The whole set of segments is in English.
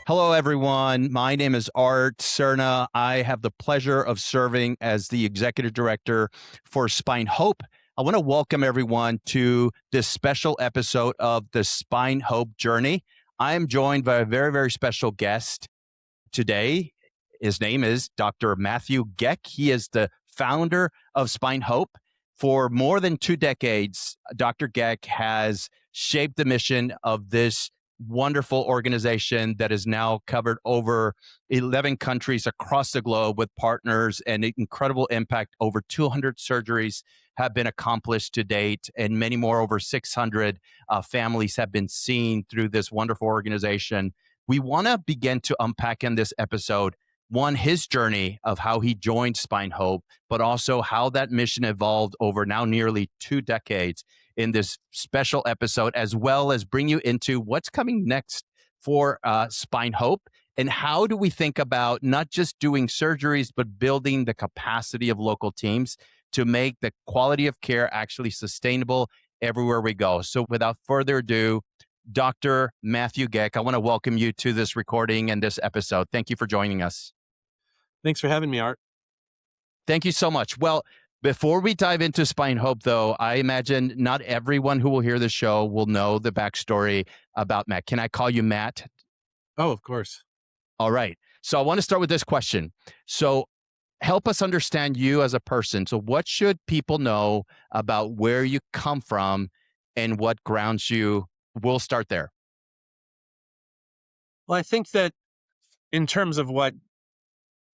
Hello, everyone. My name is Art Cerna. I have the pleasure of serving as the executive director for SpineHope. I want to welcome everyone to this special episode of the SpineHope journey. I am joined by a very, very special guest today. His name is Dr. Matthew Geck. He is the founder of SpineHope. For more than 2 decades, Dr. Geck has shaped the mission of this wonderful organization that is now covered over 11 countries across the globe with partners and incredible impact. Over 200 surgeries have been accomplished to date, and many more, over 600 families have been seen through this wonderful organization. We want to begin to unpack in this episode, one, his journey of how he joined SpineHope, but also how that mission evolved over now nearly 2 decades in this special episode, as well as bring you into what's coming next for SpineHope and how do we think about not just doing surgeries, but building the capacity of local teams to make the quality of care actually sustainable everywhere we go. So without further ado, Dr. Matthew Geck, I want to welcome you to this recording and this episode. Thank you for joining us. Thanks for having me, Art. Thank you so much. Well, before we dive into SpineHope, though, I imagine not everyone who will hear the show will know the backstory about Matt. Can I call you Matt? Oh, of course. All right. So I want to start with this question. So help us understand you as a person. So what should people know about where you come from and what grounds you? We'll start there. Well, I think that in terms of what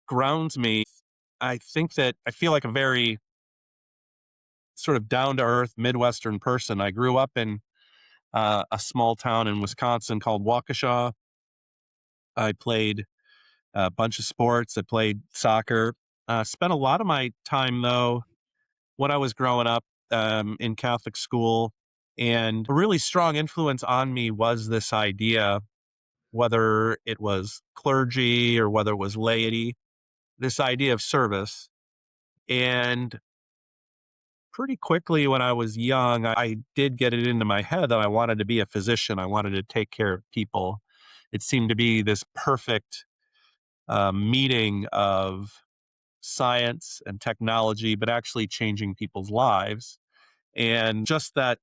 grounds me, I think that I feel like a very sort of down-to-earth Midwestern person. I grew up in a small town in Wisconsin called Waukesha. I played a bunch of sports. I played soccer. Spent a lot of my time, though, when I was growing up in Catholic school. And a really strong influence on me was this idea, whether it was clergy or whether it was laity, this idea of service. And pretty quickly when I was young, I did get it into my head that I wanted to be a physician. I wanted to take care of people. It seemed to be this perfect meeting of science and technology, but actually changing people's lives. And just that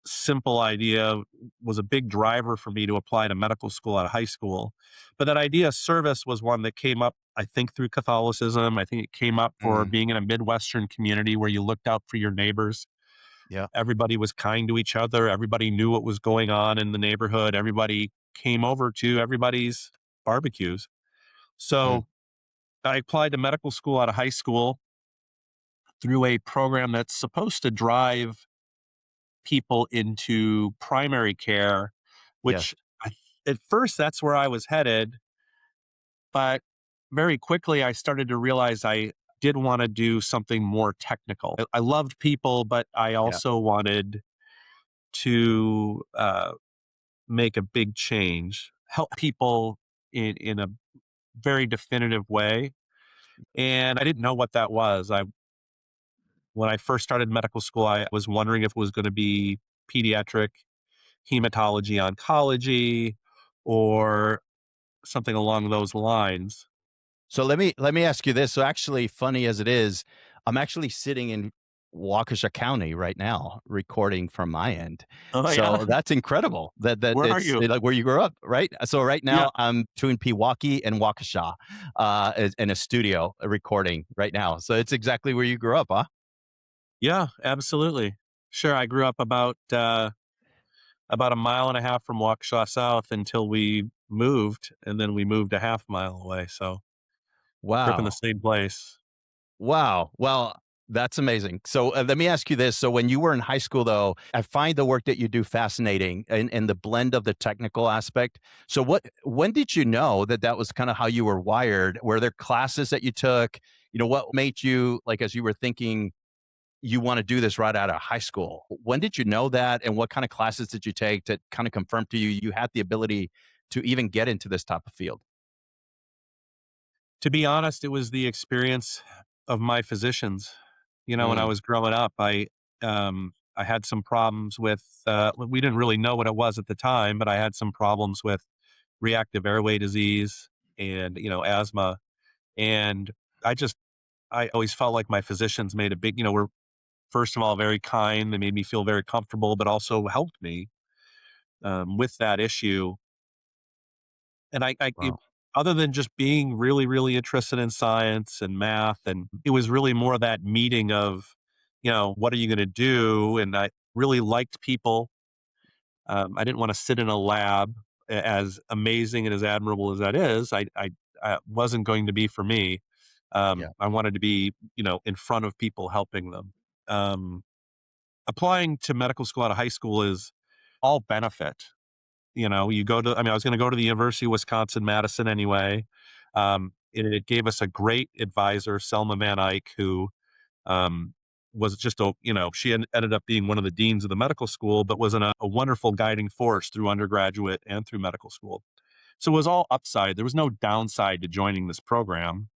simple idea was a big driver for me to apply to medical school out of high school. But that idea of service was one that came up, I think, through Catholicism. I think it came up for being in a Midwestern community where you looked out for your neighbors. Yeah. Everybody was kind to each other. Everybody knew what was going on in the neighborhood. Everybody came over to everybody's barbecues. So I applied to medical school out of high school through a program that's supposed to drive people into primary care, Yes. which at first that's where I was headed. But very quickly I started to realize I did want to do something more technical. I loved people, but I Yeah. also wanted to make a big change, help people in a very definitive way. And I didn't know what that was. When I first started medical school, I was wondering if it was going to be pediatric hematology oncology or something along those lines. So let me ask you this. So actually, funny as it is, I'm actually sitting in Waukesha County right now, recording from my end. Oh, yeah? So that's incredible. That Where are it's you? like where you grew up, right? So right Yeah. now I'm between Pewaukee and Waukesha, in a studio recording right now. So it's exactly where you grew up, huh? Yeah, absolutely. Sure. I grew up about a mile and a half from Waukesha South until we moved, and then we moved a half mile away. So grew up in the Wow. same place. Wow. Well, that's amazing. So let me ask you this. So when you were in high school, though, I find the work that you do fascinating and the blend of the technical aspect. So when did you know that that was kind of how you were wired? Were there classes that you took? What made you, like, as you were thinking, you want to do this right out of high school? When did you know that? And what kind of classes did you take to kind of confirm to you you had the ability to even get into this type of field? To be honest, it was the experience of my physicians. When I Mm, was growing up, I had some problems with, we didn't really know what it was at the time, but I had some problems with reactive airway disease and, asthma. And I just, I always felt like my physicians made a big, were first of all very kind. They made me feel very comfortable, but also helped me with that issue. And Wow. other than just being really, really interested in science and math, and it was really more that meeting of, what are you going to do? And I really liked people. I didn't want to sit in a lab, as amazing and as admirable as that is. I wasn't going to be for me. Yeah. I wanted to be, in front of people helping them. Um, Applying to medical school out of high school is all benefit. You go to, I mean, I was going to go to the University of Wisconsin Madison anyway. It gave us a great advisor, Selma Van Eyck, who um, was just she ended up being one of the deans of the medical school, but was a wonderful guiding force through undergraduate and through medical school. So it was all upside. There was no downside to joining this program.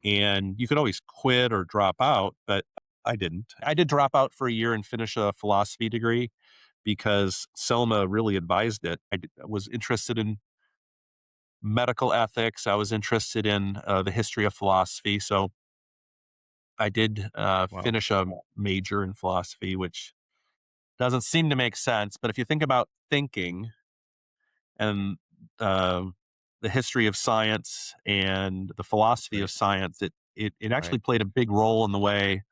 And you could always quit or drop out, but I didn't. I did drop out for a year and finish a philosophy degree because Selma really advised it. I was interested in medical ethics. I was interested in the history of philosophy. So I did Wow. finish a major in philosophy, which doesn't seem to make sense. But if you think about thinking and uh, the history of science and the philosophy Right. of science, it Right. actually played a big role in the way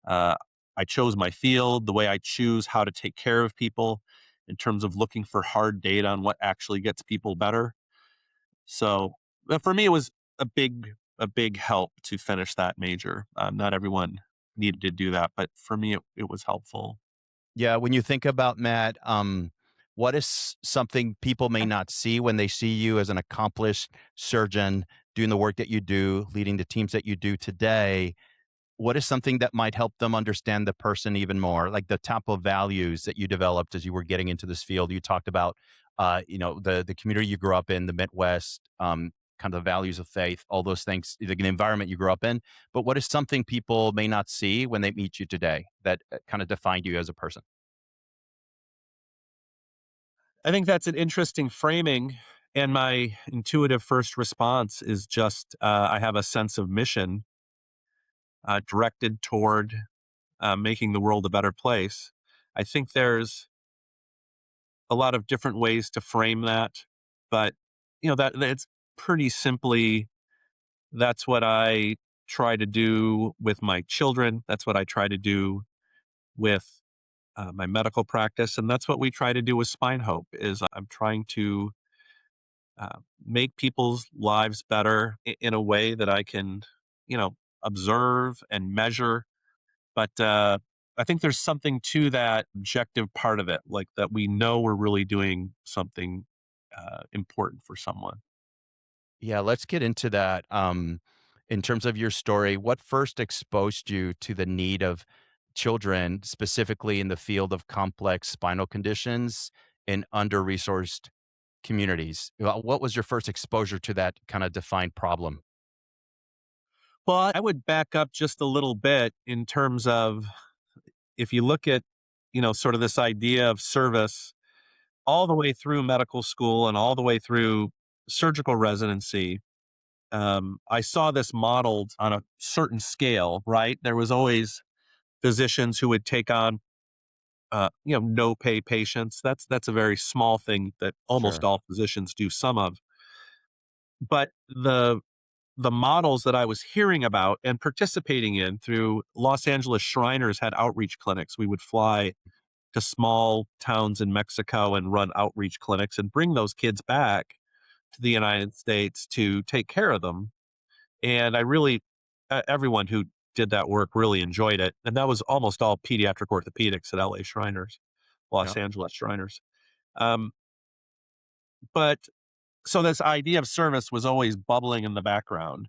uh, I chose my field, the way I choose how to take care of people in terms of looking for hard data on what actually gets people better. So for me, it was a big help to finish that major. Not everyone needed to do that, but for me, it was helpful. Yeah, when you think about Matt, what is something people may not see when they see you as an accomplished surgeon doing the work that you do, leading the teams that you do today? What is something that might help them understand the person even more? Like the type of values that you developed as you were getting into this field. You talked about, the community you grew up in, the Midwest, kind of the values of faith, all those things, the environment you grew up in. But what is something people may not see when they meet you today that kind of defined you as a person? I think that's an interesting framing. And my intuitive first response is just I have a sense of mission directed toward making the world a better place. I think there's a lot of different ways to frame that, but that it's pretty simply that's what I try to do with my children. That's what I try to do with my medical practice, and that's what we try to do with Spine Hope. Is I'm trying to make people's lives better in a way that I can, you know, observe and measure. But I think there's something to that objective part of it, like that we know we're really doing something important for someone. Yeah, let's get into that. In terms of your story, what first exposed you to the need of children, specifically in the field of complex spinal conditions in under-resourced communities? What was your first exposure to that kind of defined problem? Well, I would back up just a little bit in terms of if you look at, sort of this idea of service all the way through medical school and all the way through surgical residency. I saw this modeled on a certain scale, right? There was always physicians who would take on, no pay patients. That's a very small thing that almost Sure. all physicians do some of. But the models that I was hearing about and participating in through Los Angeles Shriners had outreach clinics. We would fly to small towns in Mexico and run outreach clinics and bring those kids back to the United States to take care of them. And I really, everyone who did that work really enjoyed it. And that was almost all pediatric orthopedics at LA Shriners, Yeah. Los Angeles Shriners. Um, but so this idea of service was always bubbling in the background.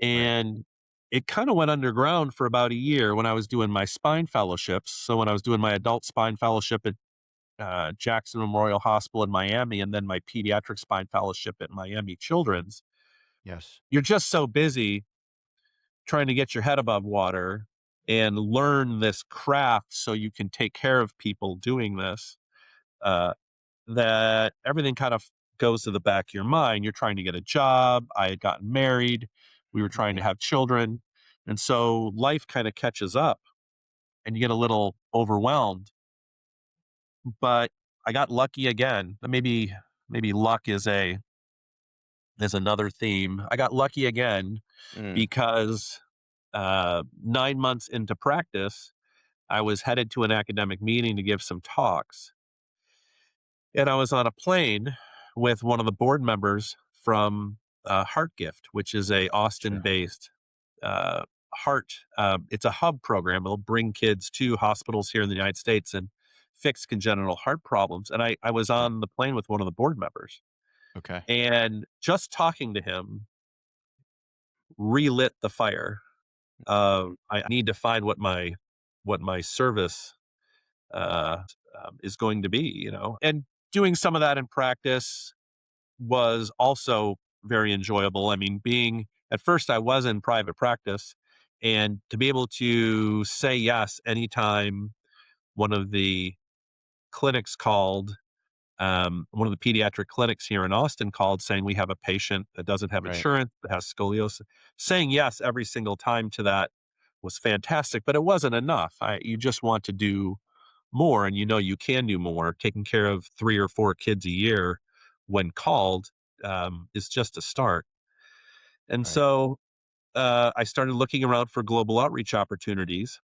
Right. And it kind of went underground for about a year when I was doing my spine fellowships. So when I was doing my adult spine fellowship at Jackson Memorial Hospital in Miami, and then my pediatric spine fellowship at Miami Children's, Yes. you're just so busy trying to get your head above water and learn this craft so you can take care of people doing this, uh, that everything kind of goes to the back of your mind. You're trying to get a job. I had gotten married. We were trying to Right. have children. And so life kind of catches up and you get a little overwhelmed. But I got lucky again. Maybe luck is another theme. I got lucky again Mm. because 9 months into practice, I was headed to an academic meeting to give some talks. And I was on a plane with one of the board members from Heart Gift, which is a Sure. Austin-based heart. It's a hub program. It'll bring kids to hospitals here in the United States and fix congenital heart problems. And I was Right. on the plane with one of the board members, Okay. and just talking to him relit the fire. I need to find what my service is going to be, and doing some of that in practice was also very enjoyable. I mean, being at first I was in private practice, and to be able to say yes anytime one of the clinics called, one of the pediatric clinics here in Austin called saying we have a patient that doesn't have Right. insurance, that has scoliosis. Saying yes every single time to that was fantastic, but it wasn't enough. You just want to do more, and you can do more. Taking care of 3 or 4 kids a year when called is just a start. And Right. so I started looking around for global outreach opportunities.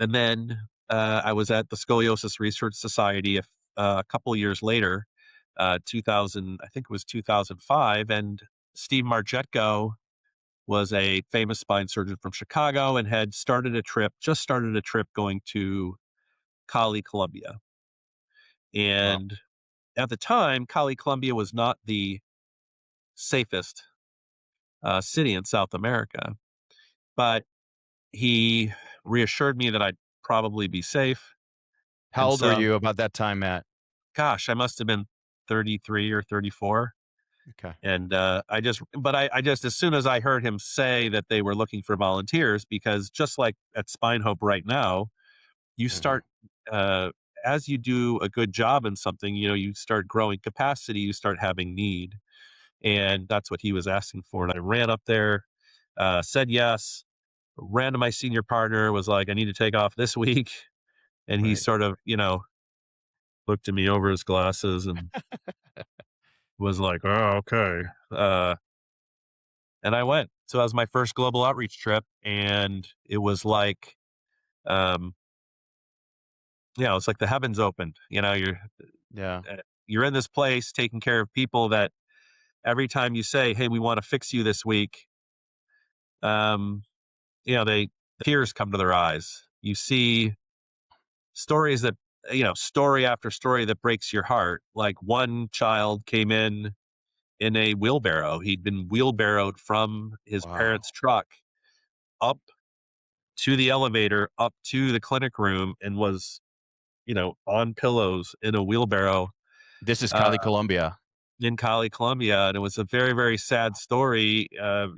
And then I was at the Scoliosis Research Society a couple years later, 2000, I think it was 2005. And Steve Margetko was a famous spine surgeon from Chicago and had just started a trip going to Cali, Colombia. Wow. And at the time, Cali, Colombia was not the safest city in South America, but he reassured me that I'd probably be safe. How And old were so, you about that time, Matt? gosh, I must have been 33 or 34. Okay. And I just, as soon as I heard him say that they were looking for volunteers, because just like at SpineHope right now, you Mhm. start, uh, as you do a good job in something, you start growing capacity, you start having need. And that's what he was asking for. And I ran up there, said yes, ran to my senior partner, was like, I need to take off this week. And he Right. sort of, looked at me over his glasses and was like, oh, okay. And I went. So that was my first global outreach trip. And it was like, um, it's like the heavens opened. Yeah. Uh, you're in this place taking care of people that every time you say, hey, we want to fix you this week, um, they tears come to their eyes. You see stories that, story after story that breaks your heart. Like one child came in a wheelbarrow. He'd been wheelbarrowed from his Wow. parents' truck up to the elevator, up to the clinic room, and was, on pillows in a wheelbarrow This is uh, Cali, Colombia. in Cali, Colombia. And it was a very, very sad story.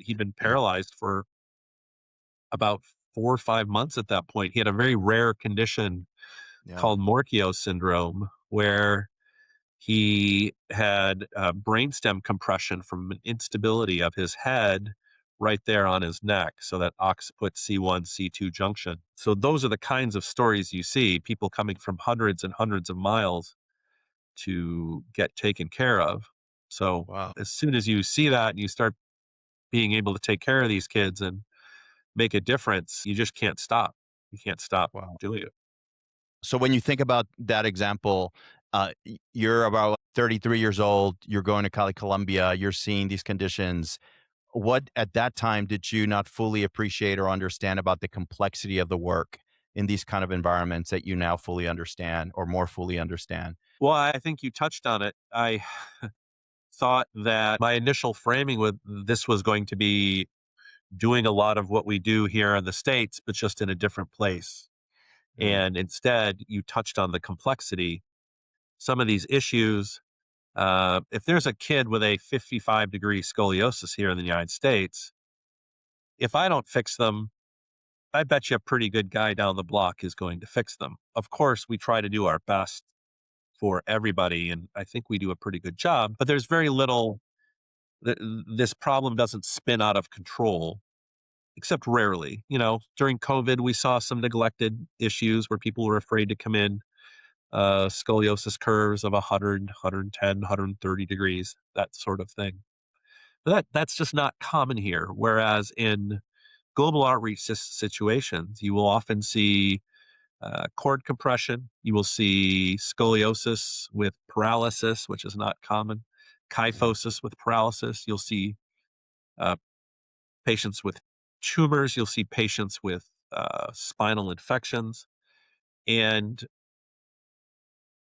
He'd been paralyzed for about 4 or 5 months at that point. He had a very rare condition Yeah. called Morquio syndrome, where he had brainstem compression from an instability of his head right there on his neck. So that occiput C1, C2 junction. So those are the kinds of stories you see, people coming from hundreds and hundreds of miles to get taken care of. So Wow. as soon as you see that and you start being able to take care of these kids and make a difference, you just can't stop. You can't stop Wow. doing it. So when you think about that example, you're about 33 years old, you're going to Cali, Colombia, you're seeing these conditions. What at that time did you not fully appreciate or understand about the complexity of the work in these kind of environments that you now fully understand or more fully understand? Well, I think you touched on it. I thought that my initial framing with this was going to be doing a lot of what we do here in the States, but just in a different place. Mm. And instead, you touched on the complexity. Some of these issues, if there's a kid with a 55-degree scoliosis here in the United States, if I don't fix them, I bet you a pretty good guy down the block is going to fix them. Of course, we try to do our best for everybody. And I think we do a pretty good job, but there's very little, th- this problem doesn't spin out of control, except rarely. During COVID, we saw some neglected issues where people were afraid to come in, scoliosis curves of 100, 110, 130 degrees, that sort of thing. But that's just not common here. Whereas in global outreach situations, you will often see cord compression. You will see scoliosis with paralysis, which is not common, Yeah. kyphosis with paralysis. You'll see uh, patients with tumors. You'll see patients with spinal infections, and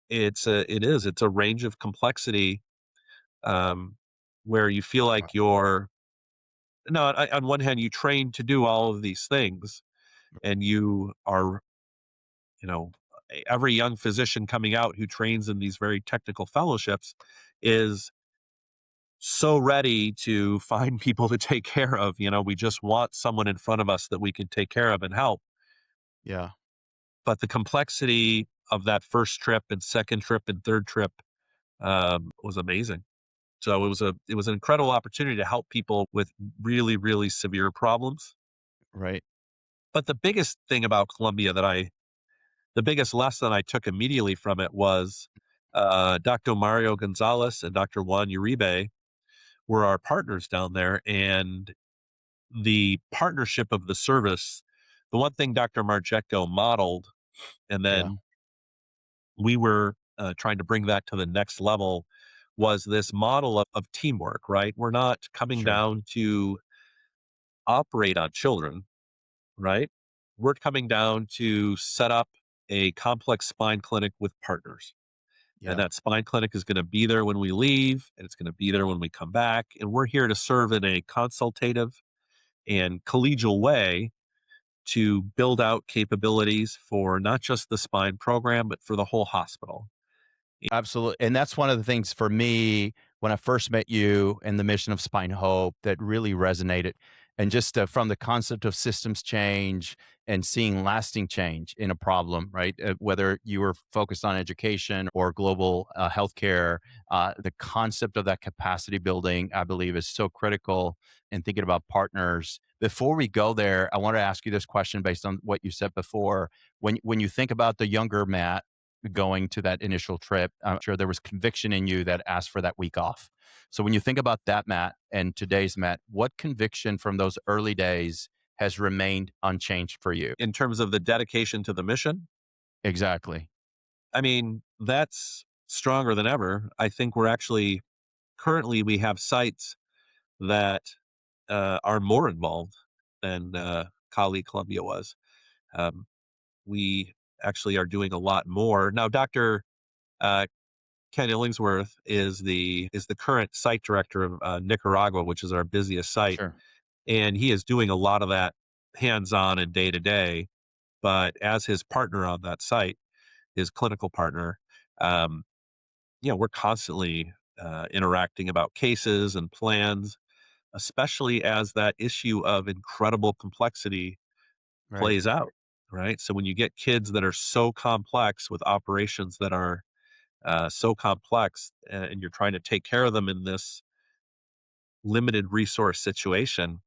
it's a range of complexity, um, where you feel Wow. like you're no. On one hand, you train to do all of these things, and you are you know, every young physician coming out who trains in these very technical fellowships is so ready to find people to take care of. We just want someone in front of us that we can take care of and help. Yeah. But the complexity of that first trip and second trip and third trip was amazing. So it was an incredible opportunity to help people with really, really severe problems. Right. But the biggest thing about Colombia the biggest lesson I took immediately from it was Dr. Mario Gonzalez and Dr. Juan Uribe were our partners down there, and the partnership of the service. The one thing Dr. Margetto modeled, and Yeah. then we were trying to bring that to the next level, was this model of teamwork. Right, we're not coming Sure. down to operate on children. Right, we're coming down to set up a complex spine clinic with partners. And Yeah. that spine clinic is going to be there when we leave, and it's going to be there when we come back. And we're here to serve in a consultative and collegial way to build out capabilities for not just the spine program, but for the whole hospital. Absolutely. And that's one of the things for me when I first met you and the mission of Spine Hope that really resonated. And just from the concept of systems change and seeing lasting change in a problem, right? Whether you were focused on education or global healthcare, the concept of that capacity building, I believe, is so critical in thinking about partners. Before we go there, I want to ask you this question based on what you said before. When you think about the younger Matt, going to that initial trip, I'm sure there was conviction in you that asked for that week off. So when you think about that Matt and today's Matt, what conviction from those early days has remained unchanged for you? In terms of the dedication to the mission, Exactly. I mean, that's stronger than ever. I think we're actually currently we have sites that are more involved than colleague Columbia was. Um, we actually are doing a lot more now. Dr. Uh, Ken Illingsworth is the current site director of Nicaragua, which is our busiest site, Sure. and he is doing a lot of that hands on and day to day. But as his partner on that site, his clinical partner, um, we're constantly interacting about cases and plans, especially as that issue of incredible complexity Right. plays out. Right. So when you get kids that are so complex with operations that are so complex, and you're trying to take care of them in this limited resource situation,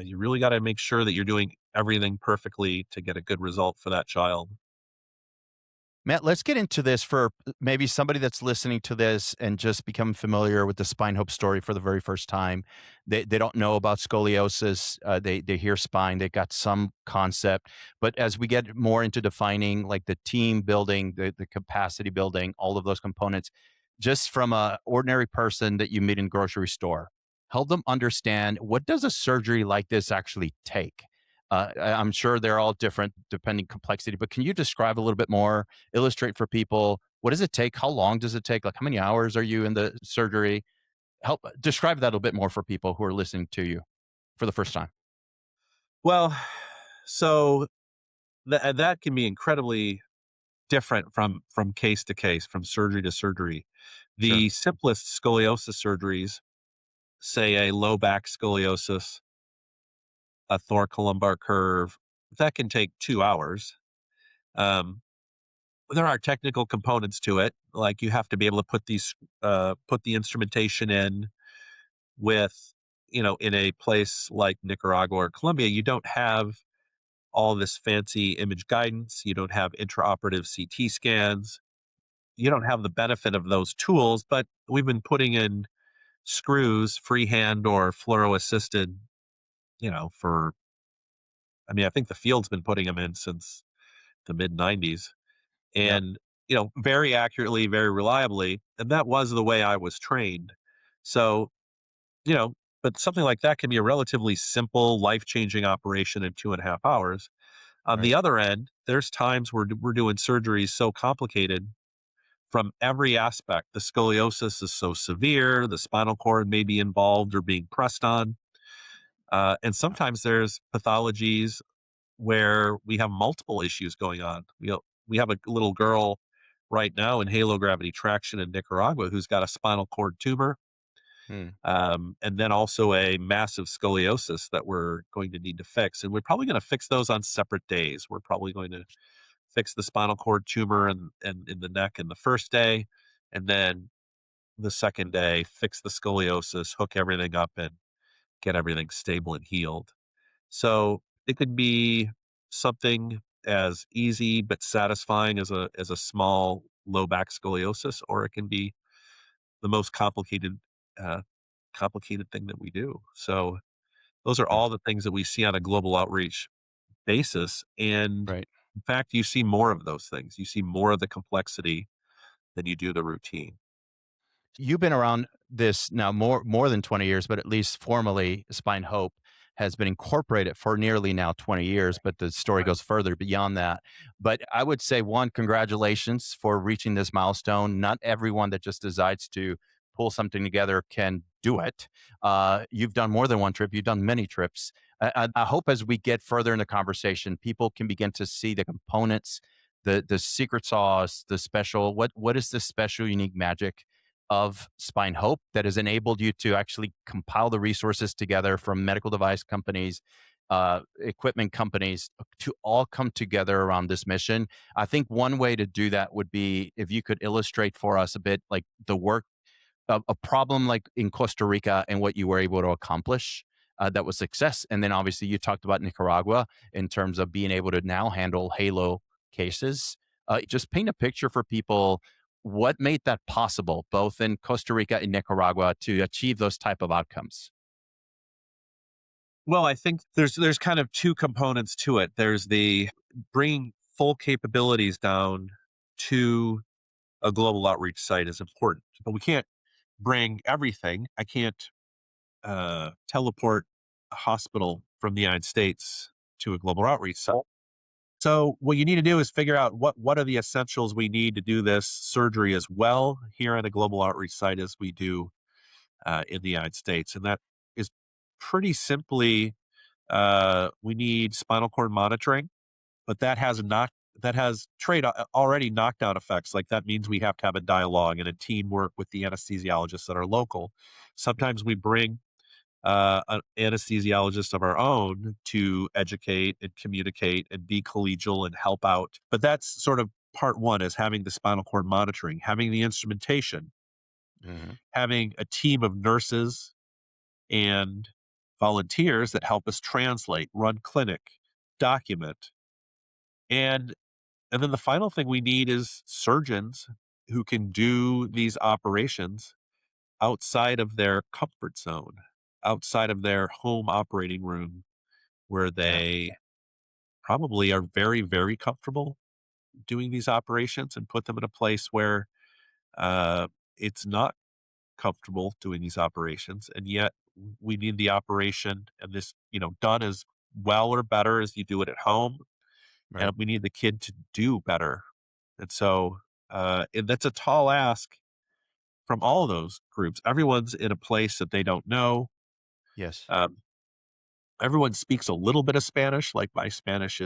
you really got to make sure that you're doing everything perfectly to get a good result for that child. Matt, let's get into this for maybe somebody that's listening to this and just become familiar with the Spine Hope story for the very first time. They don't know about scoliosis. They hear spine. They got some concept, but as we get more into defining like the team building, the capacity building, all of those components, just from a ordinary person that you meet in grocery store, help them understand what does a surgery like this actually take. I'm sure they're all different depending complexity, but can you describe a little bit more? Illustrate for people what does it take? How long does it take? Like, how many hours are you in the surgery? Help describe that a little bit more for people who are listening to you for the first time. Well, so that can be incredibly different from case to case, from surgery to surgery. Sure. The simplest scoliosis surgeries, say a low back scoliosis, a thoracolumbar curve, that can take 2 hours. Um, there are technical components to it. Like you have to be able to put the instrumentation in with, in a place like Nicaragua or Colombia, you don't have all this fancy image guidance. You don't have intraoperative CT scans. You don't have the benefit of those tools, but we've been putting in screws freehand or fluoro assisted, for, I mean, I think the field's been putting them in since the mid 90s Yep. and, very accurately, very reliably. And that was the way I was trained. So, you know, but something like that can be a relatively simple, life changing operation in 2.5 hours. On the Right. other end, there's times where we're doing surgeries so complicated from every aspect. The scoliosis is so severe, the spinal cord may be involved or being pressed on. And sometimes there's pathologies where we have multiple issues going on. We have a little girl right now in halo gravity traction in Nicaragua who's got a spinal cord tumor, Hmm. and then also a massive scoliosis that we're going to need to fix. And we're probably going to fix those on separate days. We're probably going to fix the spinal cord tumor and in the neck in the first day, and then the second day fix the scoliosis, hook everything up, and get everything stable and healed. So it could be something as easy but satisfying as a small low back scoliosis, or it can be the most uh, complicated thing that we do. So those are Hmm. all the things that we see on a global outreach basis. And Right. in fact, you see more of those things. You see more of the complexity than you do the routine. You've been around this now more than 20 years, but at least formally, Spine Hope has been incorporated for nearly now 20 years, but the story Right. goes further beyond that. But I would say, one, congratulations for reaching this milestone. Not everyone that just decides to pull something together can do it. You've done more than one trip. You've done many trips. I hope as we get further in the conversation, people can begin to see the components, the secret sauce, the special. What is the special, unique magic of Spine Hope that has enabled you to actually compile the resources together from medical device companies, equipment companies to all come together around this mission. I think one way to do that would be if you could illustrate for us a bit like the work, a problem like in Costa Rica and what you were able to accomplish. That was success. And then obviously you talked about Nicaragua in terms of being able to now handle halo cases. Just paint a picture for people what made that possible, both in Costa Rica and Nicaragua, to achieve those type of outcomes. Well, I think there's kind of two components to it. There's the bringing full capabilities down to a global outreach site is important, but we can't bring everything. I can't teleport a hospital from the United States to a global outreach site. So what you need to do is figure out what are the essentials we need to do this surgery as well here at a global outreach site as we do in the United States, and that is pretty simply we need spinal cord monitoring, but that has already knockdown effects. Like that means we have to have a dialogue and a teamwork with the anesthesiologists that are local. Sometimes we bring an anesthesiologist of our own to educate and communicate and be collegial and help out. But that's sort of part one is having the spinal cord monitoring, having the instrumentation, Mhm. having a team of nurses and volunteers that help us translate, run clinic, document. And and then the final thing we need is surgeons who can do these operations outside of their comfort zone, outside of their home operating room where Yeah. they probably are very, very comfortable doing these operations and put them in a place where uh, it's not comfortable doing these operations. And yet we need the operation and this, done as well or better as you do it at home. And Right. we need the kid to do better. And so and that's a tall ask from all of those groups. Everyone's in a place that they don't know. Yes. Um, everyone speaks a little bit of Spanish, like my Spanish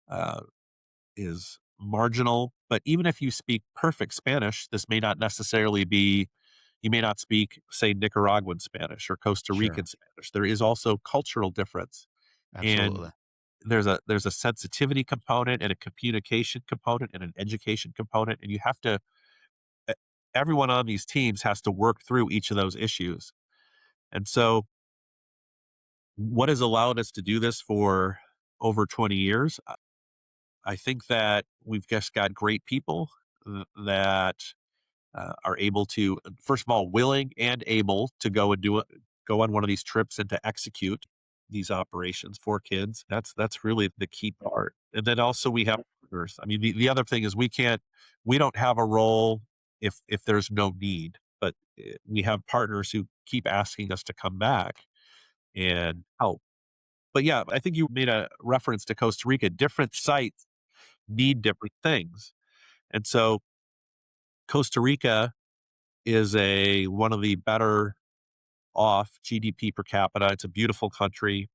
uh, is marginal. But even if you speak perfect Spanish, this may not necessarily be. You may not speak, say, Nicaraguan Spanish or Costa Sure. Rican Spanish. There is also cultural difference, and Absolutely. there's a sensitivity component and a communication component and an education component, and you have to e everyone on these teams has to work through each of those issues. And so what has allowed us to do this for over 20 years? I think that we've just got great people that are able to, first of all, willing and able to go on one of these trips and to execute these operations for kids. That's really the key part. And then also we have partners. I mean, the other thing is we don't have a role if there's no need, but we have partners who keep asking us to come back and help. But yeah, I think you made a reference to Costa Rica. Different sites need different things. And so Costa Rica is a one of the better off GDP per capita. It's a beautiful country,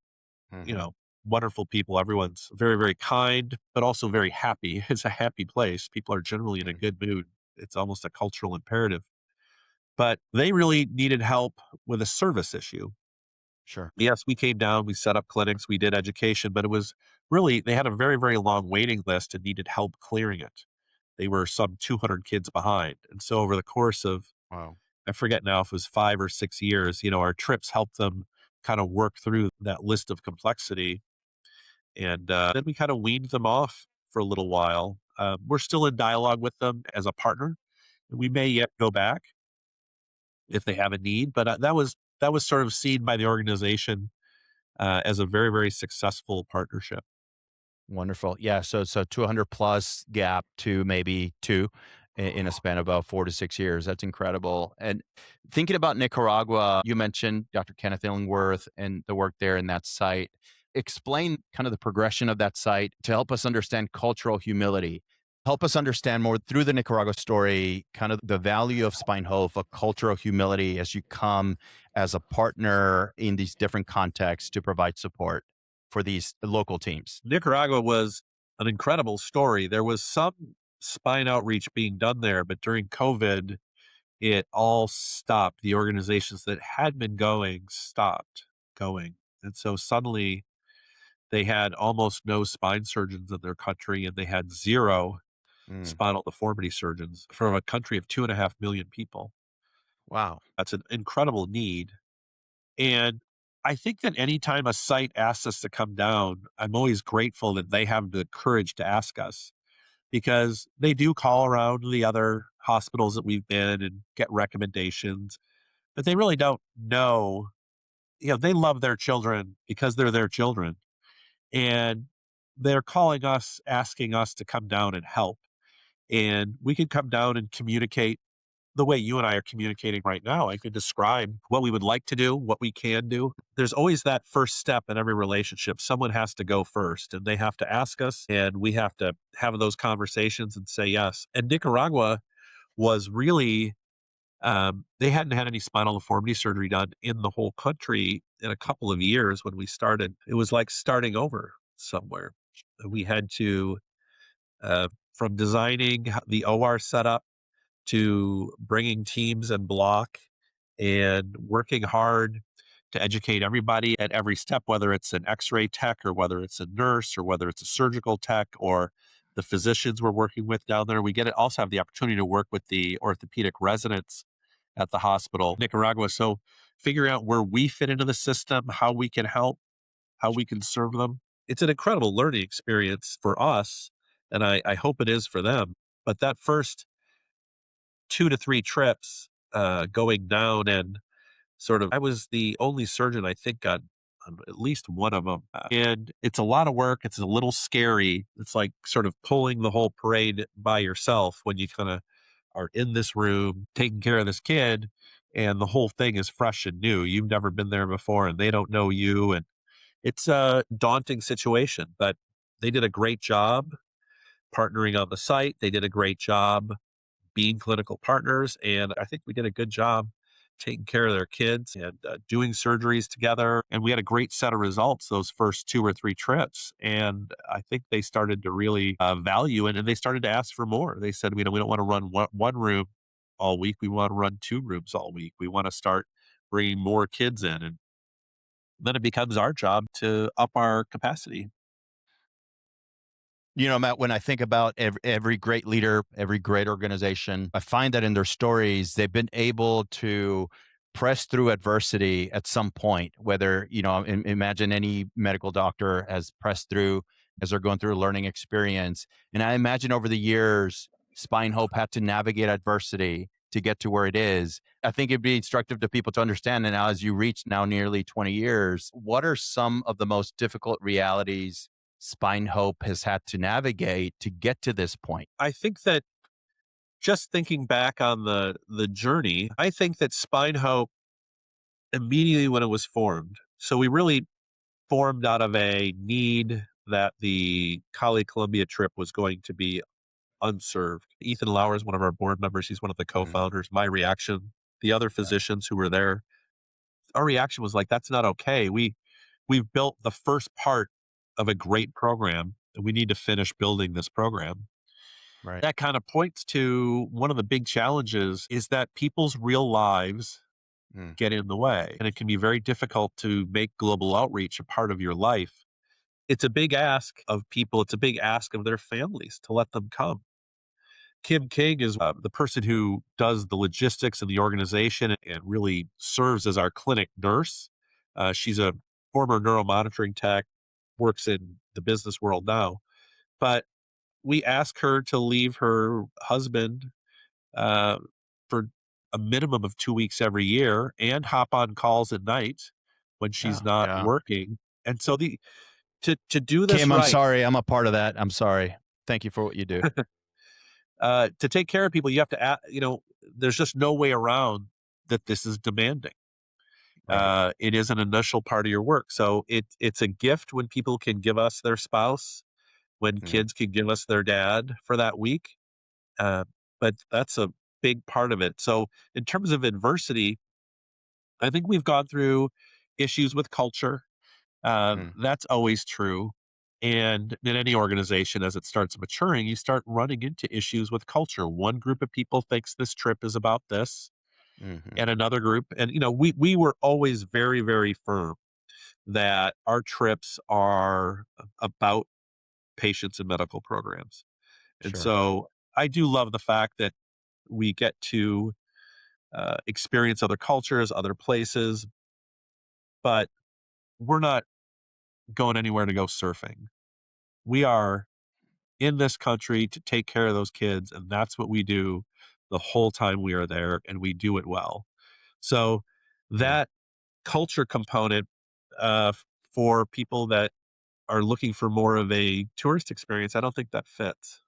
you Hmm. know, wonderful people. Everyone's very, very kind, but also very happy. It's a happy place. People are generally in a good mood. It's almost a cultural imperative. But they really needed help with a service issue. Sure. Yes, we came down, we set up clinics, we did education, but it was really, they had a very, very long waiting list and needed help clearing it. They were some 200 kids behind. And so over the course of, Wow. I forget now if it was 5 or 6 years, our trips helped them kind of work through that list of complexity. And then we kind of weaned them off for a little while. We're still in dialogue with them as a partner. We may yet go back if they have a need, but that was sort of seen by the organization as a very, very successful partnership. Wonderful. Yeah. So 200 plus gap to maybe two in a span of about 4 to 6 years. That's incredible. And thinking about Nicaragua, you mentioned Dr. Kenneth Illingworth and the work there in that site. Explain kind of the progression of that site to help us understand cultural humility. Help us understand more through the Nicaragua story, kind of the value of SpineHope, of cultural humility as you come as a partner in these different contexts to provide support for these local teams. Nicaragua was an incredible story. There was some spine outreach being done there, but during COVID, it all stopped. The organizations that had been going stopped going. And so suddenly they had almost no spine surgeons in their country, and they had zero Mm, spinal deformity surgeons from a country of 2.5 million people. wow. That's an incredible need. And I think that anytime a site asks us to come down, I'm always grateful that they have the courage to ask us because they do call around the other hospitals that we've been and get recommendations, but they really don't know. They love their children because they're their children. And they're calling us, asking us to come down and help. And we can come down and communicate the way you and I are communicating right now. I could describe what we would like to do, what we can do. There's always that first step in every relationship. Someone has to go first and they have to ask us, and we have to have those conversations and say yes. And Nicaragua was really, they hadn't had any spinal deformity surgery done in the whole country in a couple of years when we started. It was like starting over somewhere. We had to, from designing the OR setup to bringing teams and block and working hard to educate everybody at every step, whether it's an x-ray tech or whether it's a nurse or whether it's a surgical tech or the physicians we're working with down there. We also have the opportunity to work with the orthopedic residents at the hospital, Nicaragua. So figuring out where we fit into the system, how we can help, how we can serve them. It's an incredible learning experience for us. And I hope it is for them. But that first 2 to 3 trips, going down and I was the only surgeon I think on at least one of them, and it's a lot of work, it's a little scary. It's like sort of pulling the whole parade by yourself when you kinda are in this room taking care of this kid, and the whole thing is fresh and new. You've never been there before, and they don't know you, and it's a daunting situation, but they did a great job partnering on the site. They did a great job being clinical partners. And I think we did a good job taking care of their kids and doing surgeries together. And we had a great set of results those first 2 or 3 trips. And I think they started to really value it, and they started to ask for more. They said, we don't want to run one room all week. We want to run 2 rooms all week. We want to start bringing more kids in. And then it becomes our job to up our capacity. Matt, when I think about every great leader, every great organization, I find that in their stories, they've been able to press through adversity at some point, whether, imagine any medical doctor has pressed through as they're going through a learning experience. And I imagine over the years, Spine Hope had to navigate adversity to get to where it is. I think it'd be instructive to people to understand that now, as you reach now nearly 20 years, what are some of the most difficult realities Spine Hope has had to navigate to get to this point? I think that just thinking back on the journey, I think that Spine Hope immediately when it was formed. So we really formed out of a need that the Colombia trip was going to be unserved. Ethan Lauer is one of our board members. He's one of the Mm, co-founders. My reaction, the other yeah, physicians who were there, our reaction was like, that's not okay. We've built the first part of a great program and we need to finish building this program. right. That kind of points to one of the big challenges is that people's real lives Mm, get in the way. And it can be very difficult to make global outreach a part of your life. It's a big ask of people. It's a big ask of their families to let them come. Kim King is the person who does the logistics and the organization and really serves as our clinic nurse. She's a former neuromonitoring tech, works in the business world now. But we ask her to leave her husband uh, for a minimum of 2 weeks every year and hop on calls at night when she's yeah, not yeah. working. And so the to do this Kim, I'm right, sorry. I'm a part of that. I'm sorry. Thank you for what you do. to take care of people, you have to, there's just no way around that this is demanding. Right. It is an initial part of your work. So it's a gift when people can give us their spouse, when Mm, kids can give us their dad for that week. Uh, but that's a big part of it. So in terms of adversity, I think we've gone through issues with culture. mm, That's always true. And in any organization, as it starts maturing, you start running into issues with culture. One group of people thinks this trip is about this, mhm. and another group. And we were always very, very firm that our trips are about patients and medical programs. And Sure. so I do love the fact that we get to experience other cultures, other places, but we're not going anywhere to go surfing. We are in this country to take care of those kids, and that's what we do the whole time we are there, and we do it well. So Mm, that culture component for people that are looking for more of a tourist experience, I don't think that fits.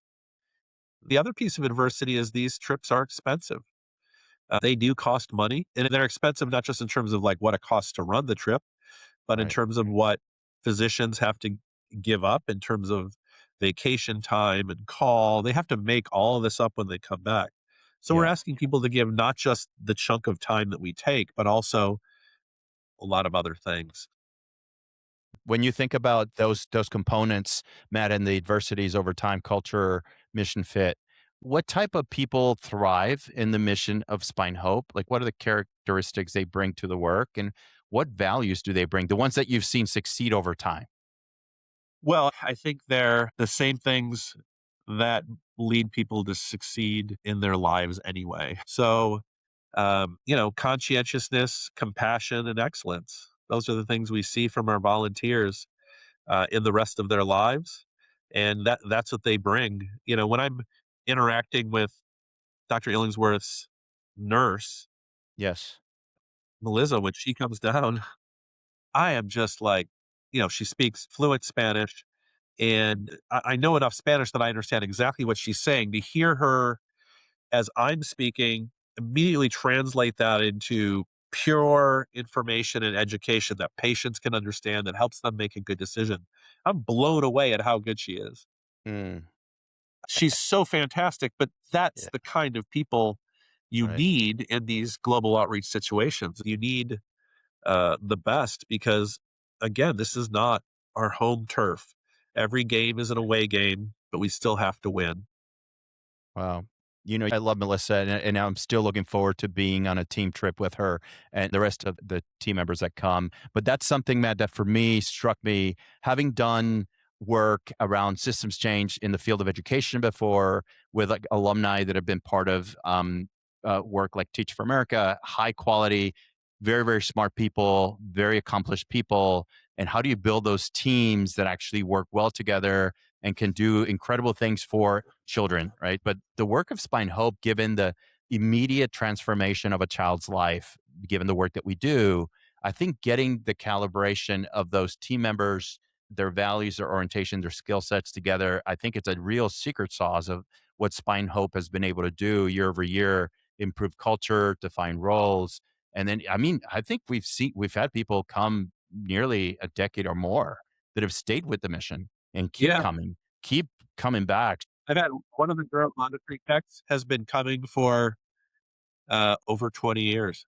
The other piece of adversity is these trips are expensive. They do cost money, and they're expensive not just in terms of like what it costs to run the trip, but in right. terms of what physicians have to give up in terms of vacation time and call. They have to make all of this up when they come back. So we're Yeah. asking people to give not just the chunk of time that we take, but also a lot of other things. When you think about those components, Matt, and the adversities over time, culture, mission fit, what type of people thrive in the mission of Spine Hope? Like, what are the characteristics they bring to the work, and what values do they bring? The ones that you've seen succeed over time. Well, I think they're the same things that lead people to succeed in their lives anyway. So, conscientiousness, compassion, and excellence. Those are the things we see from our volunteers in the rest of their lives, and that's what they bring. When I'm interacting with Dr. Illingsworth's nurse, Yes. Melissa, when she comes down, I am just like, she speaks fluent Spanish, and I know enough Spanish that I understand exactly what she's saying. To hear her as I'm speaking, immediately translate that into pure information and education that patients can understand that helps them make a good decision. I'm blown away at how good she is. Mm, She's so fantastic, but that's yeah. the kind of people you Right. need in these global outreach situations. You need the best because, again, this is not our home turf. Every game is an away game, but we still have to win. Wow. I love Melissa, and I'm still looking forward to being on a team trip with her and the rest of the team members that come. But that's something, Matt, that for me struck me having done work around systems change in the field of education before with like alumni that have been part of work like Teach for America, high quality, very, very smart people, very accomplished people. And how do you build those teams that actually work well together and can do incredible things for children, right? But the work of Spine Hope, given the immediate transformation of a child's life, given the work that we do, I think getting the calibration of those team members, their values, their orientation, their skill sets together, I think it's a real secret sauce of what Spine Hope has been able to do year over year, improve culture, define roles. And then, I mean, I think we've had people come nearly a decade or more that have stayed with the mission and Yeah. keep coming back. I've had one of the neuro monitoring techs has been coming for over 20 years.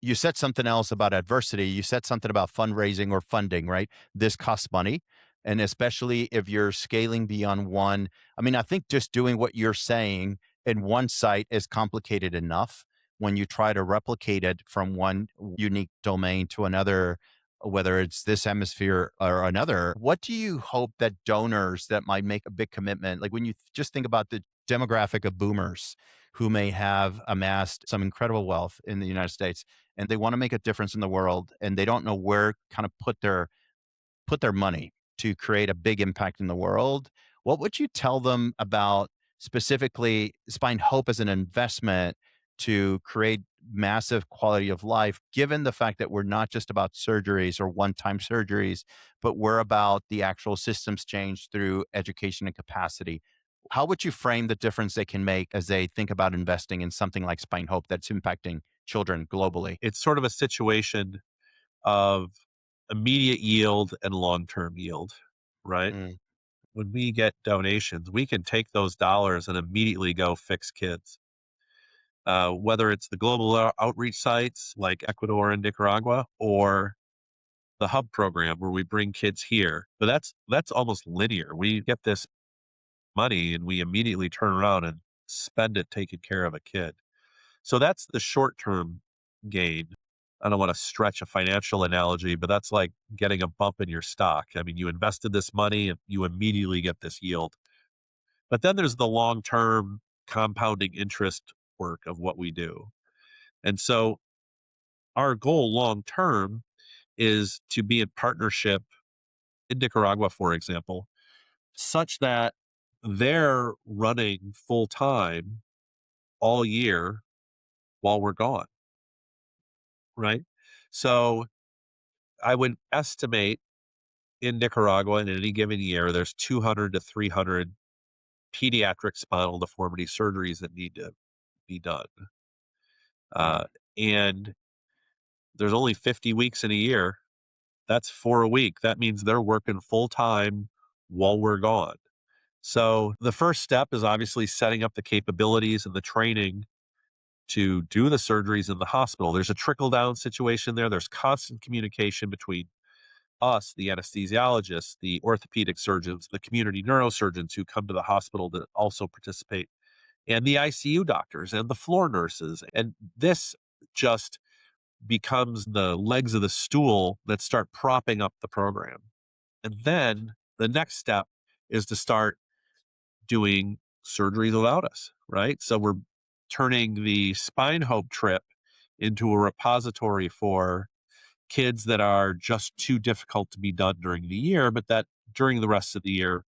You said something else about adversity. You said something about fundraising or funding, right? This costs money. And especially if you're scaling beyond one, I mean, I think just doing what you're saying in one site is complicated enough. When you try to replicate it from one unique domain to another, whether it's this hemisphere or another, what do you hope that donors that might make a big commitment, like when you just think about the demographic of boomers who may have amassed some incredible wealth in the United States, and they want to make a difference in the world, and they don't know where kind of put their money to create a big impact in the world, what would you tell them about specifically Spine Hope as an investment to create massive quality of life, given the fact that we're not just about surgeries or one-time surgeries, but we're about the actual systems change through education and capacity? How would you frame the difference they can make as they think about investing in something like Spine Hope that's impacting children globally? It's sort of a situation of immediate yield and long-term yield, right? Mm, When we get donations, we can take those dollars and immediately go fix kids. Whether it's the global outreach sites like Ecuador and Nicaragua, or the hub program where we bring kids here. But that's almost linear. We get this money and we immediately turn around and spend it taking care of a kid. So that's the short term gain. I don't want to stretch a financial analogy, but that's like getting a bump in your stock. I mean, you invested this money and you immediately get this yield. But then there's the long term compounding interest work of what we do. And so our goal long term is to be in partnership in Nicaragua, for example, such that they're running full time all year while we're gone, right? So I would estimate in Nicaragua in any given year, there's 200 to 300 pediatric spinal deformity surgeries that need to be done. wow. Uh, and there's only 50 weeks in a year. That's 4 a week. That means they're working full time while we're gone. So the first step is obviously setting up the capabilities and the training to do the surgeries in the hospital. There's a trickle down situation there. There's constant communication between us, the anesthesiologists, the orthopedic surgeons, the community neurosurgeons who come to the hospital to also participate, and the ICU doctors and the floor nurses. And this just becomes the legs of the stool that start propping up the program. And then the next step is to start doing surgeries without us, right? So we're turning the Spine Hope trip into a repository for kids that are just too difficult to be done during the year, but that during the rest of the year,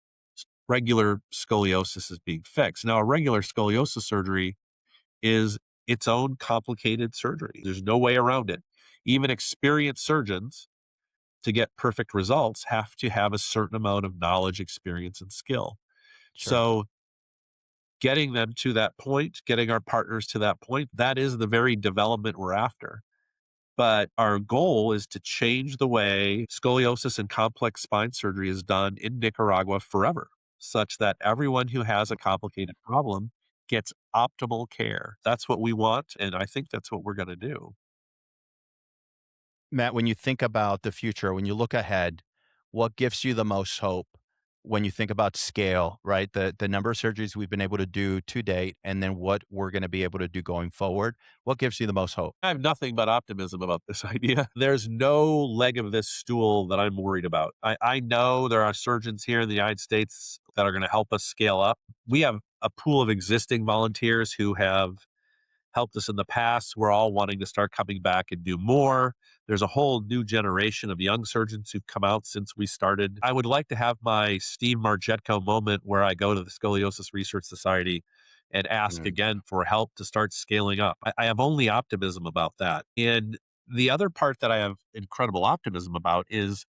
regular scoliosis is being fixed. Now, a regular scoliosis surgery is its own complicated surgery. There's no way around it. Even experienced surgeons, to get perfect results, have to have a certain amount of knowledge, experience, and skill. Sure. So getting them to that point, getting our partners to that point, that is the very development we're after. But our goal is to change the way scoliosis and complex spine surgery is done in Nicaragua forever, such that everyone who has a complicated problem gets optimal care. That's what we want. And I think that's what we're going to do. Matt, when you think about the future, when you look ahead, what gives you the most hope when you think about scale, right? The number of surgeries we've been able to do to date, and then what we're going to be able to do going forward. What gives you the most hope? I have nothing but optimism about this idea. There's no leg of this stool that I'm worried about. I know there are surgeons here in the United States that are going to help us scale up. We have a pool of existing volunteers who have helped us in the past. We're all wanting to start coming back and do more. There's a whole new generation of young surgeons who've come out since we started. I would like to have my Steve Margetko moment where I go to the Scoliosis Research Society and ask Mm, again for help to start scaling up. I have only optimism about that. And the other part that I have incredible optimism about is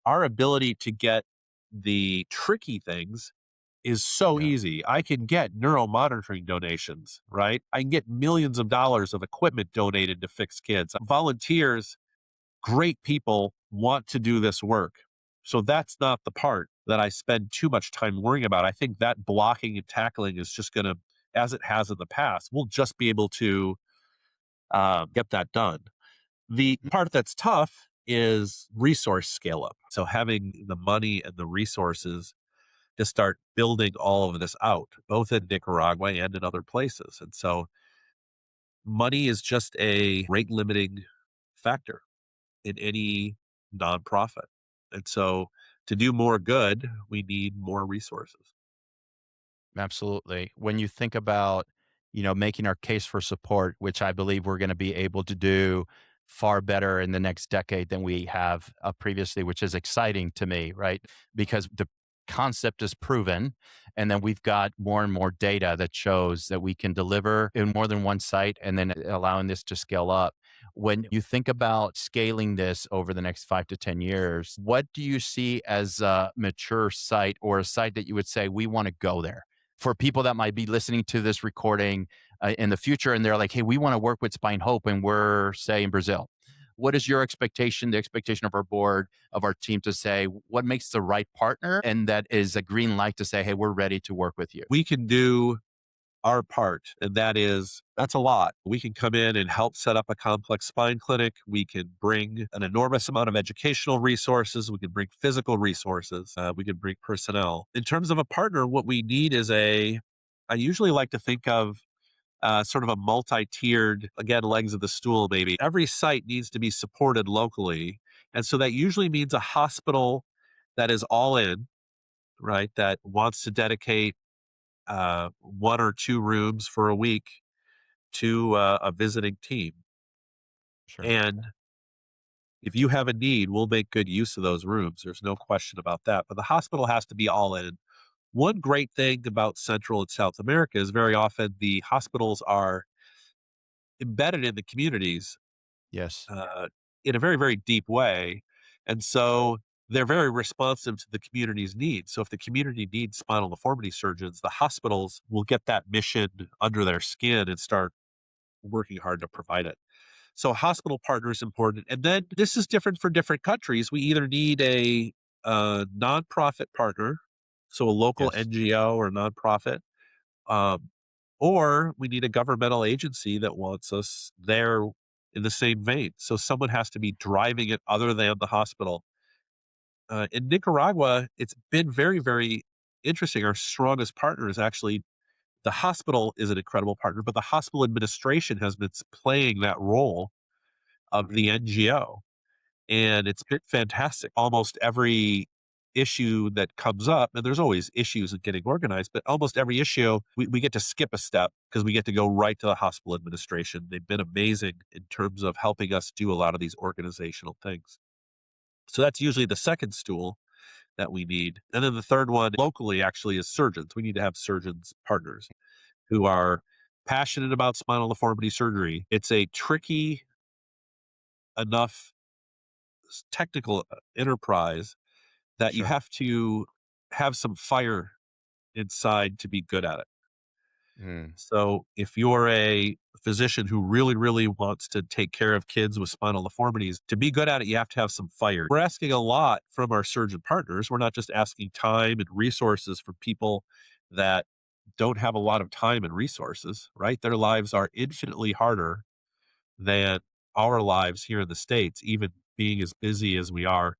our ability to get the tricky things is so yeah, easy. I can get neuromonitoring donations, right? I can get millions of dollars of equipment donated to fix kids. Volunteers, great people want to do this work. So that's not the part that I spend too much time worrying about. I think that blocking and tackling is just going to, as it has in the past, we'll just be able to get that done. The part that's tough is resource scale up. So having the money and the resources to start building all of this out, both in Nicaragua and in other places. And so money is just a rate limiting factor in any nonprofit. And so to do more good, we need more resources. absolutely. When you think about, making our case for support, which I believe we're going to be able to do far better in the next decade than we have previously, which is exciting to me, right? Because the concept is proven, and then we've got more and more data that shows that we can deliver in more than one site, and then allowing this to scale up. When you think about scaling this over the next 5 to 10 years, what do you see as a mature site or a site that you would say we want to go there? For people that might be listening to this recording in the future and they're like, hey, we want to work with Spine Hope and we're, say, in Brazil. What is your expectation, the expectation of our board, of our team to say what makes the right partner and that is a green light to say, hey, we're ready to work with you? We can do our part, and that's a lot. We can come in and help set up a complex spine clinic. We can bring an enormous amount of educational resources. We can bring physical resources. We can bring personnel. In terms of a partner, what we need is I usually like to think of sort of a multi-tiered, again, legs of the stool, maybe. Every site needs to be supported locally. And so that usually means a hospital that is all in, right? That wants to dedicate one or two rooms for a week to a visiting team. Sure. And if you have a need, we'll make good use of those rooms. There's no question about that. But the hospital has to be all in. One great thing about Central and South America is very often the hospitals are embedded in the communities Yes. uh, in a very, very deep way. And so they're very responsive to the community's needs. So if the community needs spinal deformity surgeons, the hospitals will get that mission under their skin and start working hard to provide it. So hospital partner is important. And then this is different for different countries. We either need a nonprofit partner, so a local Yes. NGO or nonprofit, um, or we need a governmental agency that wants us there in the same vein. So someone has to be driving it other than the hospital. In Nicaragua, it's been very, very interesting. Our strongest partner is actually the hospital is an incredible partner, but the hospital administration has been playing that role of the NGO. And it's been fantastic. Almost every issue that comes up, and there's always issues in getting organized, but almost every issue, we get to skip a step because we get to go right to the hospital administration. They've been amazing in terms of helping us do a lot of these organizational things. So that's usually the second stool that we need. And then the third one locally actually is surgeons. We need to have surgeons partners who are passionate about spinal deformity surgery. It's a tricky enough technical enterprise that you Sure. have to have some fire inside to be good at it. Mm, So if you're a physician who really, really wants to take care of kids with spinal deformities, to be good at it, you have to have some fire. We're asking a lot from our surgeon partners. We're not just asking time and resources from people that don't have a lot of time and resources, right? Their lives are infinitely harder than our lives here in the States, even being as busy as we are.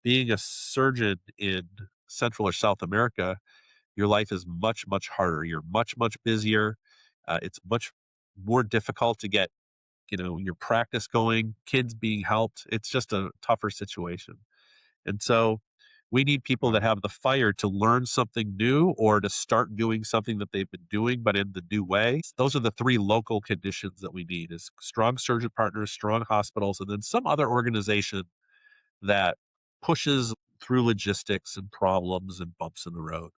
Being a surgeon in Central or South America, your life is much, much harder. You're much, much busier. It's much more difficult to get, your practice going, kids being helped. It's just a tougher situation. And so we need people that Wow. have the fire to learn something new or to start doing something that they've been doing, but in the new way. Those are the three local conditions that we need is strong surgeon partners, strong hospitals, and then some other organization that pushes through logistics and problems and bumps in the road.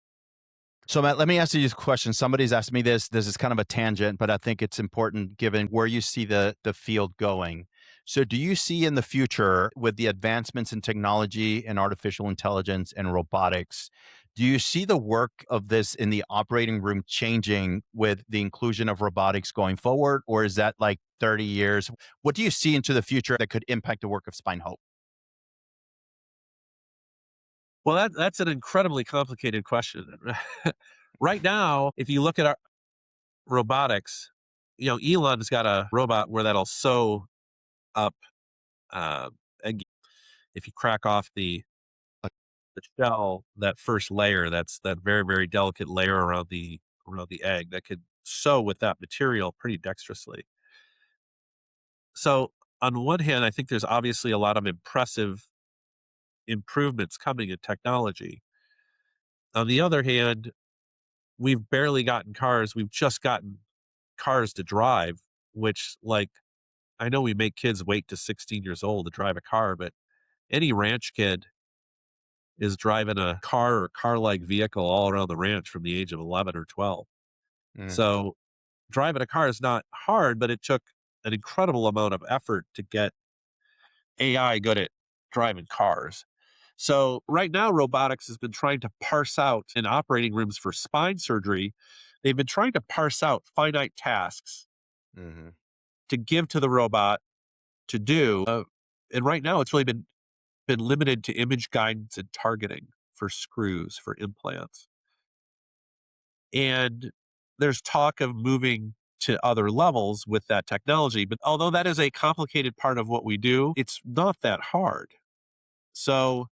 So, Matt, let me ask you this question. Somebody's asked me this. This is kind of a tangent, but I think it's important given where you see the field going. So, do you see in the future, with the advancements in technology and artificial intelligence and robotics, do you see the work of this in the operating room changing with the inclusion of robotics going forward, or is that like 30 years? What do you see into the future that could impact the work of Spine Hope? Well, that's an incredibly complicated question. Right now, if you look at our robotics, Elon's got a robot where that'll sew up, uh, egg. If you crack off the shell, that first layer, that's that very, very delicate layer around the egg that could sew with that material pretty dexterously. So on one hand, I think there's obviously a lot of impressive improvements coming in technology. On the other hand, we've barely gotten cars. We've just gotten cars to drive, which I know we make kids wait to 16 years old to drive a car, but any ranch kid is driving a car or car-like vehicle all around the ranch from the age of 11 or 12. Mm, So driving a car is not hard, but it took an incredible amount of effort to get AI good at driving cars. So right now, robotics has been trying to parse out in operating rooms for spine surgery. They've been trying to parse out finite tasks mhm. to give to the robot to do. And right now, it's really been limited to image guidance and targeting for screws for implants. And there's talk of moving to other levels with that technology. But although that is a complicated part of what we do, it's not that hard. So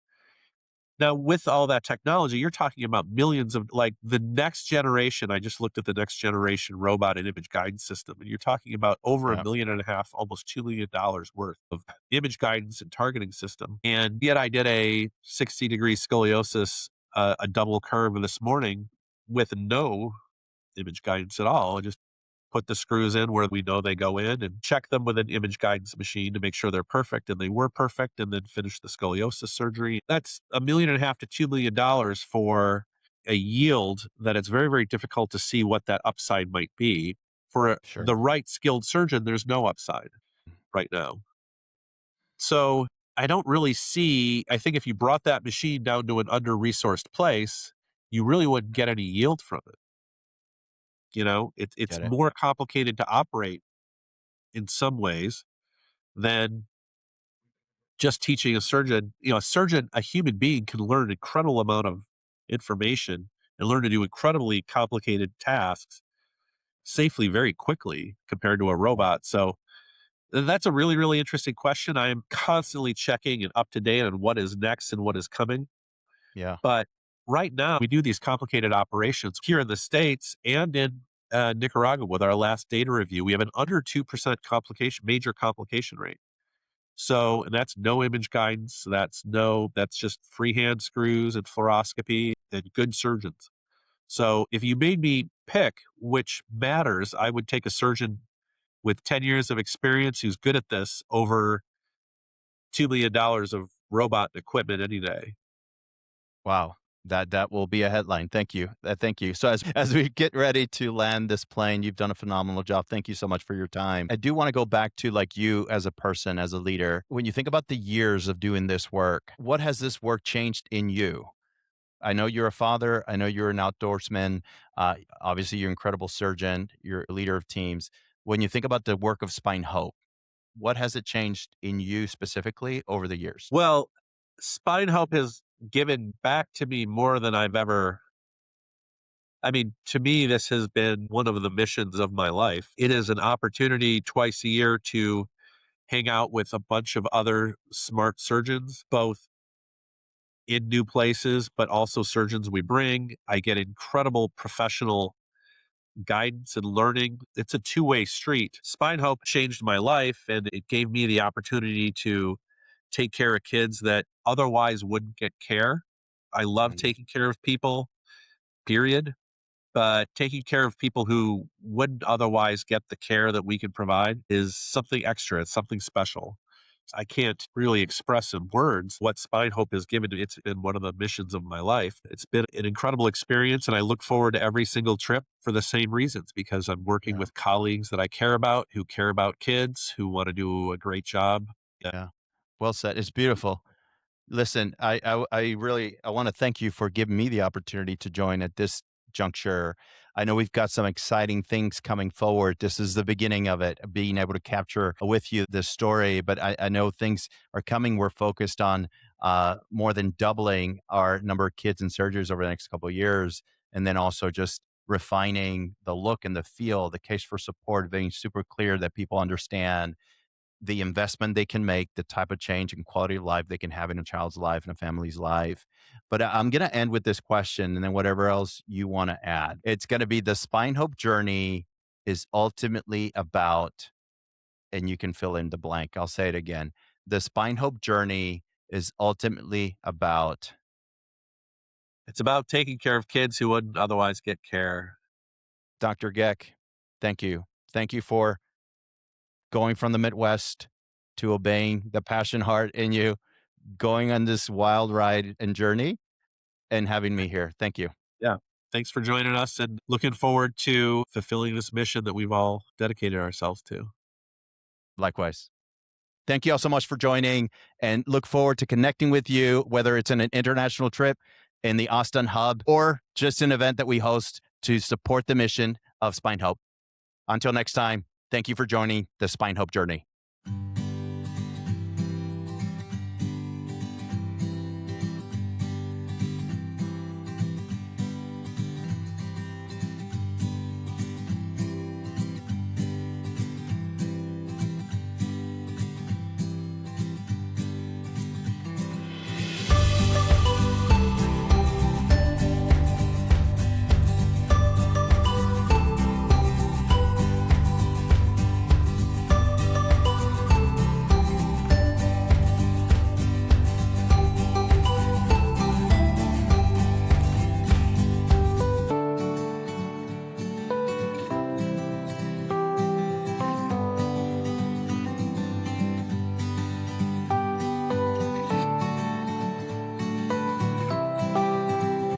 now with all that technology, you're talking about millions of the next generation. I just looked at the next generation robot and image guidance system, and you're talking about over a Yeah. million and a half, almost $2 million worth of image guidance and targeting system. And yet I did a 60-degree scoliosis, a double curve this morning with no image guidance at all. I just put the screws in where we know they go in and check them with an image guidance machine to make sure they're perfect. And they were perfect, and then finish the scoliosis surgery. That's $1.5 million to $2 million for a yield that it's very, very difficult to see what that upside might be. For Sure. the right skilled surgeon, there's no upside right now. So I don't really see, I think if you brought that machine down to an under resourced place, you really wouldn't get any yield from it. It's Get it. more complicated to operate in some ways than just teaching a surgeon. A human being can learn an incredible amount of information and learn to do incredibly complicated tasks safely very quickly compared to a robot. So that's a really, really interesting question. I am constantly checking and up to date on what is next and what is coming. Yeah. But right now, we do these complicated operations here in the States and in Nicaragua with our last data review. We have an under 2% major complication rate. So, and that's no image guidance. That's just freehand screws and fluoroscopy and good surgeons. So if you made me pick which matters, I would take a surgeon with 10 years of experience who's good at this over $2 million of robot equipment any day. Wow. That will be a headline. Thank you. Thank you. So as we get ready to land this plane, you've done a phenomenal job. Thank you so much for your time. I do want to go back to like you as a person, as a leader. When you think about the years of doing this work, what has this work changed in you? I know you're a father. I know you're an outdoorsman. Obviously, you're an incredible surgeon. You're a leader of teams. When you think about the work of Spine Hope, what has it changed in you specifically over the years? Well, Spine Hope has given back to me more than I've ever. I mean, to me, this has been one of the missions of my life. It is an opportunity twice a year to hang out with a bunch of other smart surgeons, both in new places, but also surgeons we bring. I get incredible professional guidance and learning. It's a two-way street. SpineHope changed my life and it gave me the opportunity to take care of kids that otherwise wouldn't get care. I love Mm. taking care of people, period. But taking care of people who wouldn't otherwise get the care that we can provide is something extra. It's something special. I can't really express in words what Spine Hope has given me. It's been one of the missions of my life. It's been an incredible experience, and I look forward to every single trip for the same reasons because I'm working Yeah. with colleagues that I care about, who care about kids, who want to do a great job. Yeah. Yeah. Well said. It's beautiful. Listen, I really I want to thank you for giving me the opportunity to join at this juncture. I know we've got some exciting things coming forward. This is the beginning of it, being able to capture with you this story. But I know things are coming. We're focused on more than doubling our number of kids and surgeries over the next couple of years, and then also just refining the look and the feel, the case for support, being super clear that people understand the investment they can make, the type of change and quality of life they can have in a child's life and a family's life. But I'm going to end with this question and then whatever else you want to add. It's going to be the Spine Hope journey is ultimately about, and you can fill in the blank. I'll say it again. The Spine Hope journey is ultimately about. It's about taking care of kids who wouldn't otherwise get care. Dr. Geck, thank you. Thank you for going from the Midwest to obeying the passion heart in you, going on this wild ride and journey and having me here. Thank you. Yeah. Thanks for joining us and looking forward to fulfilling this mission that we've all dedicated ourselves to. Likewise. Thank you all so much for joining and look forward to connecting with you, whether it's in an international trip in the Austin hub or just an event that we host to support the mission of Spine Hope. Until next time, thank you for joining the Spine Hope journey.